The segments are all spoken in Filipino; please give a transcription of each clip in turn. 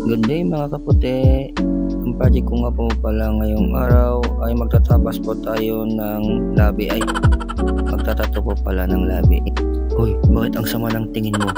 Good day mga kaputi. Ang project ko nga po pala ngayong araw ay magtatapos po tayo ng labi ay magtatato po pala ng labi. Uy, bakit ang sama ng tingin mo?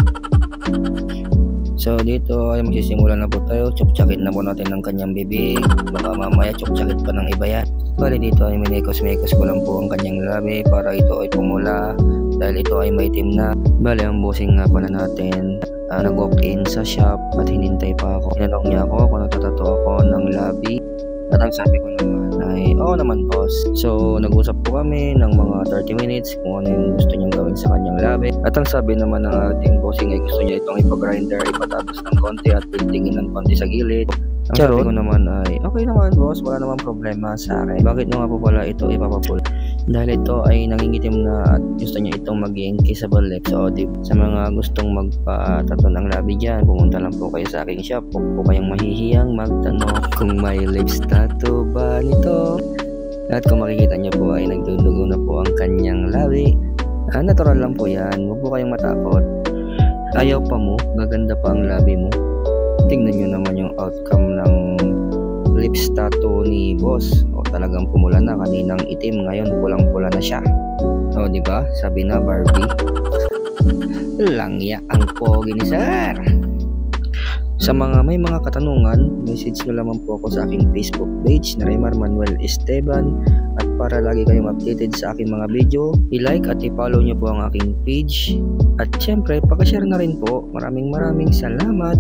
So dito ay magsisimula na po tayo. Tsuktsakin na po natin ang kanyang bibig. Baka mamaya tsuktsakin pa ng iba yan. Bali dito ay minikos-mikos ko lang po ang kanyang labi para ito ay pumula dahil ito ay maitim na. Bali ang bossing nga pala natin nag-walk in sa shop at hinintay pa ako. Tinanong niya ako kung nagtatato ako ng labi at ang sabi ko naman ay oo naman boss. So nag-usap po kami ng mga 30 minutes kung ano yung gusto niyang gawin sa kanyang labi at ang sabi naman ng ating bossing ay gusto niya itong ipag-grinder, ipatapos ng konti at buildingin ng konti sa gilid. Ang sabi ko naman ay okay naman boss, wala naman problema sa akin. Bakit nyo nga po pala ito ipapapul? Dahil ito ay nangingitim na at gusto niya itong maging kissable lips. So sa mga gustong magpatato ng labi dyan, pumunta lang po kayo sa aking shop. Huwag po kayong mahihiyang magtanong kung may lips tattoo ba nito. At kung makikita nyo po ay nagdudugo na po ang kanyang labi. Natural lang po yan, huwag po kayong matakot. Ayaw pa mo, maganda pa ang labi mo. Tingnan nyo naman yung outcome ng lips tattoo ni boss. O talagang pumula na, kaninang itim, ngayon pulang-pula na siya. O di ba? Sabi na Barbie. Langya ang pogi ni sir. Sa mga may mga katanungan, message nyo lamang po ako sa aking Facebook page na Raymar Manuel Esteban. At para lagi kayong updated sa aking mga video, i-like at i-follow nyo po ang aking page. At syempre, pakishare na rin po. Maraming salamat.